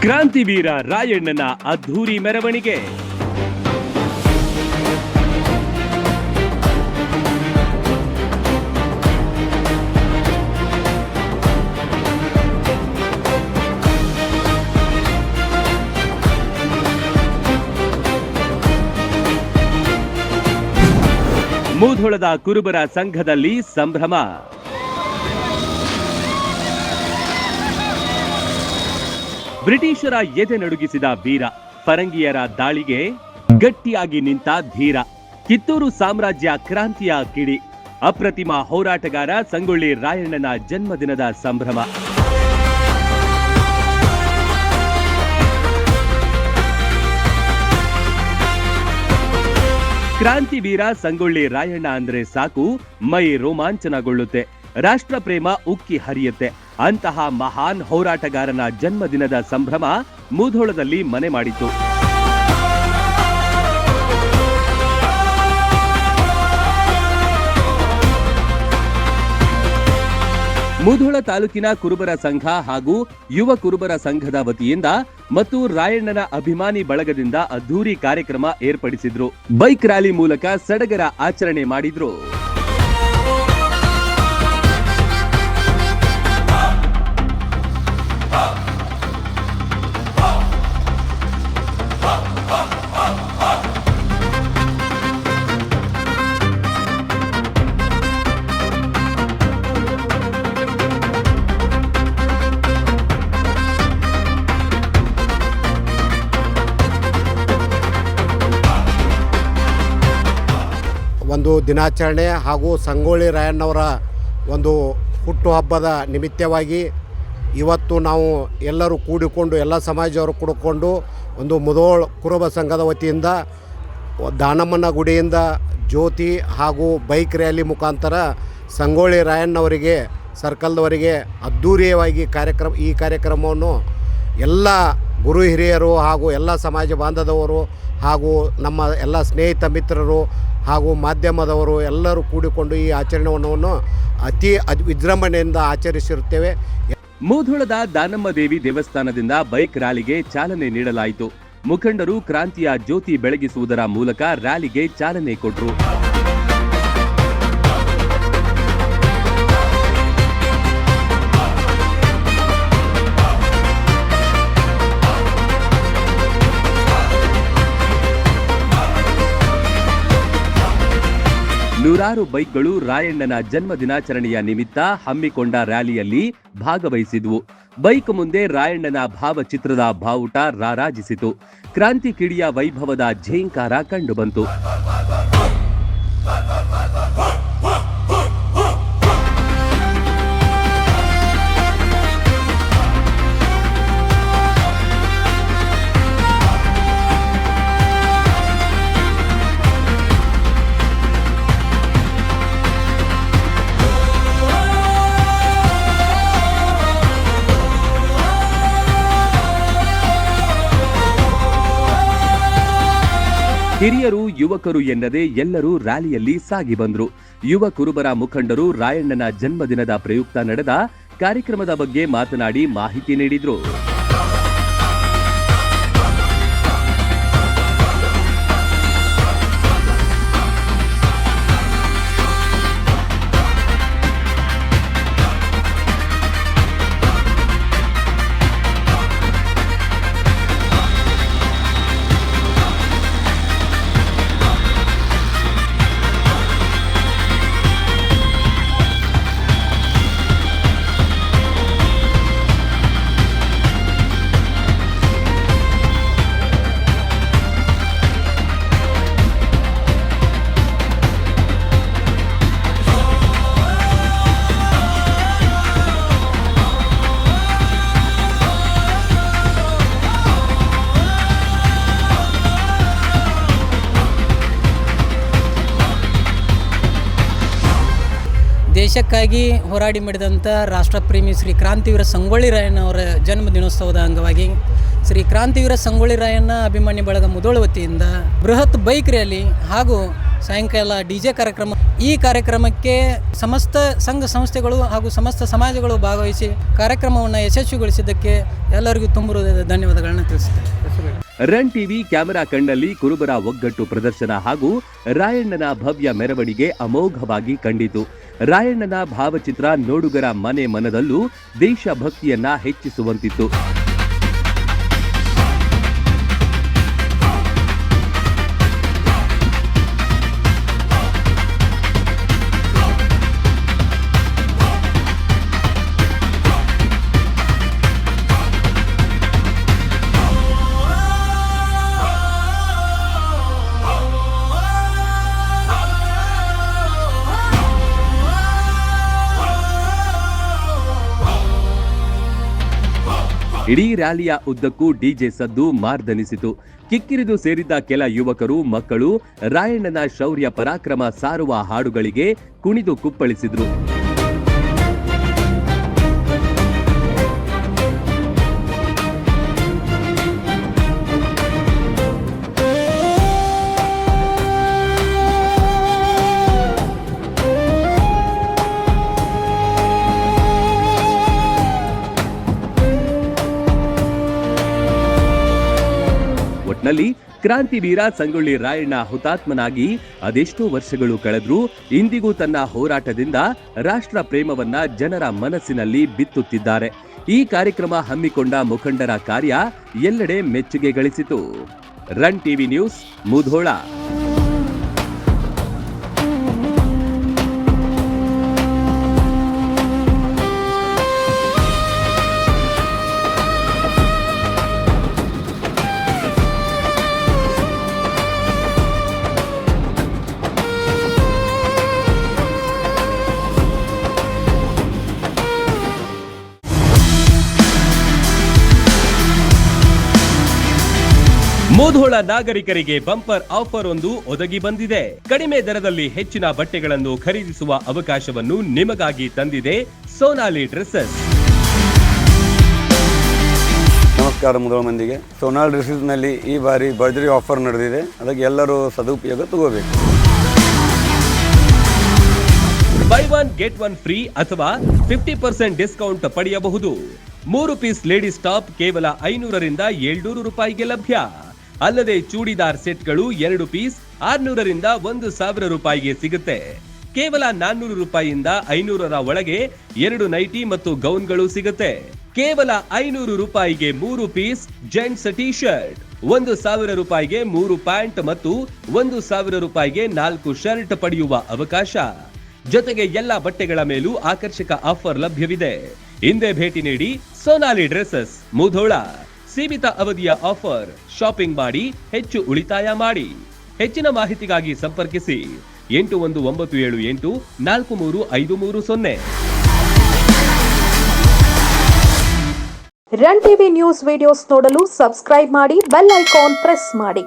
ಕ್ರಾಂತಿವೀರ ರಾಯಣ್ಣನ ಅದ್ಧೂರಿ ಮೆರವಣಿಗೆ. ಮೂಧೋಳದ ಕುರುಬರ ಸಂಘದಲ್ಲಿ ಸಂಭ್ರಮ. ಬ್ರಿಟಿಷರ ಎದೆ ನಡುಗಿಸಿದ ವೀರ, ಫರಂಗಿಯರ ದಾಳಿಗೆ ಗಟ್ಟಿಯಾಗಿ ನಿಂತ ಧೀರ, ಕಿತ್ತೂರು ಸಾಮ್ರಾಜ್ಯ ಕ್ರಾಂತಿಯ ಕಿಡಿ, ಅಪ್ರತಿಮ ಹೋರಾಟಗಾರ ಸಂಗೊಳ್ಳಿ ರಾಯಣ್ಣನ ಜನ್ಮದಿನದ ಸಂಭ್ರಮ. ಕ್ರಾಂತಿವೀರ ಸಂಗೊಳ್ಳಿ ರಾಯಣ್ಣ ಅಂದ್ರೆ ಸಾಕು, ಮೈ ರೋಮಾಂಚನಗೊಳ್ಳುತ್ತೆ, ರಾಷ್ಟ್ರ ಪ್ರೇಮ ಉಕ್ಕಿ ಹರಿಯುತ್ತೆ. ಅಂತಹ ಮಹಾನ್ ಹೋರಾಟಗಾರನ ಜನ್ಮದಿನದ ಸಂಭ್ರಮ ಮೂಧೋಳದಲ್ಲಿ ಮನೆ ಮಾಡಿತು. ಮೂಧೋಳ ತಾಲೂಕಿನ ಕುರುಬರ ಸಂಘ ಹಾಗೂ ಯುವ ಕುರುಬರ ಸಂಘದ ವತಿಯಿಂದ ಮತ್ತು ರಾಯಣ್ಣನ ಅಭಿಮಾನಿ ಬಳಗದಿಂದ ಅದ್ಧೂರಿ ಕಾರ್ಯಕ್ರಮ ಏರ್ಪಡಿಸಿದ್ರು. ಬೈಕ್ ರ್ಯಾಲಿ ಮೂಲಕ ಸಡಗರ ಆಚರಣೆ ಮಾಡಿದ್ರು. ಒಂದು ದಿನಾಚರಣೆ ಹಾಗೂ ಸಂಗೊಳ್ಳಿ ರಾಯಣ್ಣವರ ಒಂದು ಹುಟ್ಟುಹಬ್ಬದ ನಿಮಿತ್ತವಾಗಿ ಇವತ್ತು ನಾವು ಎಲ್ಲರೂ ಕೂಡಿಕೊಂಡು ಎಲ್ಲ ಸಮಾಜದವರು ಕೂಡಿಕೊಂಡು ಒಂದು ಮುಧೋಳ ಕುರುಬ ಸಂಘದ ವತಿಯಿಂದ ದಾನಮ್ಮನ ಗುಡಿಯಿಂದ ಜ್ಯೋತಿ ಹಾಗೂ ಬೈಕ್ ರ್ಯಾಲಿ ಮುಖಾಂತರ ಸಂಗೊಳ್ಳಿ ರಾಯಣ್ಣವರಿಗೆ ಸರ್ಕಲ್ದವರಿಗೆ ಅದ್ಧೂರಿಯವಾಗಿ ಈ ಕಾರ್ಯಕ್ರಮವನ್ನು ಎಲ್ಲ ಗುರು ಹಿರಿಯರು ಹಾಗೂ ಎಲ್ಲ ಸಮಾಜ ಬಾಂಧವರು ಹಾಗೂ ನಮ್ಮ ಎಲ್ಲ ಸ್ನೇಹಿತ ಮಿತ್ರರು ಹಾಗೂ ಮಾಧ್ಯಮದವರು ಎಲ್ಲರೂ ಕೂಡಿಕೊಂಡು ಈ ಆಚರಣೆಯನ್ನು ಅತಿ ವಿಜೃಂಭಣೆಯಿಂದ ಆಚರಿಸಿರುತ್ತೇವೆ. ಮೂಧೋಳದ ದಾನಮ್ಮ ದೇವಿ ದೇವಸ್ಥಾನದಿಂದ ಬೈಕ್ ರ್ಯಾಲಿಗೆ ಚಾಲನೆ ನೀಡಲಾಯಿತು. ಮುಖಂಡರು ಕ್ರಾಂತಿಯ ಜ್ಯೋತಿ ಬೆಳಗಿಸುವುದರ ಮೂಲಕ ರ್ಯಾಲಿಗೆ ಚಾಲನೆ ಕೊಟ್ಟರು. ನೂರಾರು ಬೈಕ್ಗಳು ರಾಯಣ್ಣನ ಜನ್ಮ ದಿನಾಚರಣೆಯ ನಿಮಿತ್ತ ಹಮ್ಮಿಕೊಂಡ ರ್ಯಾಲಿಯಲ್ಲಿ ಭಾಗವಹಿಸಿದ್ವು. ಬೈಕ್ ಮುಂದೆ ರಾಯಣ್ಣನ ಭಾವಚಿತ್ರದ ಬಾವುಟ ರಾರಾಜಿಸಿತು. ಕ್ರಾಂತಿ ಕಿಡಿಯ ವೈಭವದ ಝೇಂಕಾರ ಕಂಡುಬಂತು. ಹಿರಿಯರು ಯುವಕರು ಎನ್ನದೇ ಎಲ್ಲರೂ ರ್ಯಾಲಿಯಲ್ಲಿ ಸಾಗಿ ಬಂದ್ರು. ಯುವ ಕುರುಬರ ಮುಖಂಡರು ರಾಯಣ್ಣನ ಜನ್ಮದಿನದ ಪ್ರಯುಕ್ತ ನಡೆದ ಕಾರ್ಯಕ್ರಮದ ಬಗ್ಗೆ ಮಾತನಾಡಿ ಮಾಹಿತಿ ನೀಡಿದ್ರು. ದೇಶಕ್ಕಾಗಿ ಹೋರಾಡಿ ಮಾಡಿದಂಥ ರಾಷ್ಟ್ರಪ್ರೇಮಿ ಶ್ರೀ ಕ್ರಾಂತಿವೀರ ಸಂಗೊಳ್ಳಿ ರಾಯಣ್ಣವರ ಜನ್ಮ ದಿನೋತ್ಸವದ ಅಂಗವಾಗಿ ಶ್ರೀ ಕ್ರಾಂತಿವೀರ ಸಂಗೊಳ್ಳಿ ರಾಯಣ್ಣ ಅಭಿಮಾನಿ ಬಳಗ ಮುಧೋಳ ವತಿಯಿಂದ ಬೃಹತ್ ಬೈಕ್ ರ್ಯಾಲಿ ಹಾಗೂ ಸಾಯಂಕಾಲ DJ ಕಾರ್ಯಕ್ರಮ. ಈ ಕಾರ್ಯಕ್ರಮಕ್ಕೆ ಸಮಸ್ತ ಸಂಘ ಸಂಸ್ಥೆಗಳು ಹಾಗೂ ಸಮಸ್ತ ಸಮಾಜಗಳು ಭಾಗವಹಿಸಿ ಕಾರ್ಯಕ್ರಮವನ್ನು ಯಶಸ್ವಿಗೊಳಿಸಿದ್ದಕ್ಕೆ ಎಲ್ಲರಿಗೂ ತುಂಬ ಹೃದಯದ ಧನ್ಯವಾದಗಳನ್ನು ತಿಳಿಸುತ್ತೇನೆ. ರನ್ ಟಿವಿ ಕ್ಯಾಮೆರಾ ಕಣ್ಣಲ್ಲಿ ಕುರುಬರ ಒಗ್ಗಟ್ಟು ಪ್ರದರ್ಶನ ಹಾಗೂ ರಾಯಣ್ಣನ ಭವ್ಯ ಮೆರವಣಿಗೆ ಅಮೋಘವಾಗಿ ಕಂಡಿತು. ರಾಯಣ್ಣನ ಭಾವಚಿತ್ರ ನೋಡುಗರ ಮನೆ ಮನದಲ್ಲೂ ದೇಶಭಕ್ತಿಯನ್ನ ಹೆಚ್ಚಿಸುವಂತಿತ್ತು. ಇಡೀ ರ್ಯಾಲಿಯ ಉದ್ದಕ್ಕೂ ಡಿಜೆ ಸದ್ದು ಮಾರ್ದನಿಸಿತು. ಕಿಕ್ಕಿರಿದು ಸೇರಿದ್ದ ಕೆಲ ಯುವಕರು ಮಕ್ಕಳು ರಾಯಣ್ಣನ ಶೌರ್ಯ ಪರಾಕ್ರಮ ಸಾರುವ ಹಾಡುಗಳಿಗೆ ಕುಣಿದು ಕುಪ್ಪಳಿಸಿದ್ರು. ಒಟ್ನಲ್ಲಿ ಕ್ರಾಂತಿವೀರ ಸಂಗೊಳ್ಳಿ ರಾಯಣ್ಣ ಹುತಾತ್ಮನಾಗಿ ಅದೆಷ್ಟೋ ವರ್ಷಗಳು ಕಳೆದ್ರೂ ಇಂದಿಗೂ ತನ್ನ ಹೋರಾಟದಿಂದ ರಾಷ್ಟ್ರ ಪ್ರೇಮವನ್ನ ಜನರ ಮನಸ್ಸಿನಲ್ಲಿ ಬಿತ್ತುತ್ತಿದ್ದಾರೆ. ಈ ಕಾರ್ಯಕ್ರಮ ಹಮ್ಮಿಕೊಂಡ ಮುಖಂಡರ ಕಾರ್ಯ ಎಲ್ಲೆಡೆ ಮೆಚ್ಚುಗೆ ಗಳಿಸಿತು. Run TV news, Mudhol. Mudhol ನಾಗರಿಕರಿಗೆ ಬಂಪರ್ ಆಫರ್ ಒಂದು ಒದಗಿ ಬಂದಿದೆ. ಕಡಿಮೆ ದರದಲ್ಲಿ ಹೆಚ್ಚಿನ ಬಟ್ಟೆಗಳನ್ನು ಖರೀದಿಸುವ ಅವಕಾಶವನ್ನು ನಿಮಗಾಗಿ ತಂದಿದೆ ಸೋನಾಲಿ ಡ್ರೆಸ್ಸಸ್. ನಮಸ್ಕಾರ ಮುಧೋಳ ಮಂದಿಗೆ. ಸೋನಾಲಿ ಡ್ರೆಸ್ಸಸ್ನಲ್ಲಿ ಈ ಬಾರಿ ಭರ್ಜರಿ ಆಫರ್ ನಡೆದಿದೆ. ಅದಕ್ಕೆ ಎಲ್ಲರೂ ಸದುಪಯೋಗ ತಗೋಬೇಕು. By one get one free ಅಥವಾ 50% ಡಿಸ್ಕೌಂಟ್ ಪಡೆಯಬಹುದು. 3 ಪೀಸ್ ಲೇಡೀಸ್ ಟಾಪ್ ಕೇವಲ 500 ರಿಂದ 700 ರೂಪಾಯಿಗೆ ಲಭ್ಯ. ಅಲ್ಲದೆ ಚೂಡಿದಾರ್ ಸೆಟ್ಗಳು 2 ಪೀಸ್ 600 ರಿಂದ 1000 ರೂಪಾಯಿಗೆ ಸಿಗುತ್ತೆ. ಕೇವಲ 400 ರೂಪಾಯಿಯಿಂದ 500ರ ಒಳಗೆ 2 ನೈಟಿ ಮತ್ತು ಗೌನ್ಗಳು ಸಿಗುತ್ತೆ. ಕೇವಲ 500 ರೂಪಾಯಿಗೆ 3 ಪೀಸ್ ಜೆಂಟ್ಸ್ ಟಿ ಶರ್ಟ್, 1000 ರೂಪಾಯಿಗೆ 3 ಪ್ಯಾಂಟ್ ಮತ್ತು 1000 ರೂಪಾಯಿಗೆ 4 ಶರ್ಟ್ ಪಡೆಯುವ ಅವಕಾಶ. ಜೊತೆಗೆ ಎಲ್ಲ ಬಟ್ಟೆಗಳ ಮೇಲೂ ಆಕರ್ಷಕ ಆಫರ್ ಲಭ್ಯವಿದೆ. ಹಿಂದೆ ಭೇಟಿ ನೀಡಿ ಸೋನಾಲಿ ಡ್ರೆಸ್ಸಸ್, ಮುಧೋಳ. ಸೀಮಿತ ಅವಧಿಯ ಆಫರ್. ಶಾಪಿಂಗ್ ಮಾಡಿ ಹೆಚ್ಚು ಉಳಿತಾಯ ಮಾಡಿ. ಹೆಚ್ಚಿನ ಮಾಹಿತಿಗಾಗಿ ಸಂಪರ್ಕಿಸಿ 8197843530. ರನ್ ಟಿವಿ ನ್ಯೂಸ್ ವಿಡಿಯೋಸ್ ನೋಡಲು ಸಬ್ಸ್ಕ್ರೈಬ್ ಮಾಡಿ, ಬೆಲ್ ಐಕಾನ್ ಪ್ರೆಸ್ ಮಾಡಿ.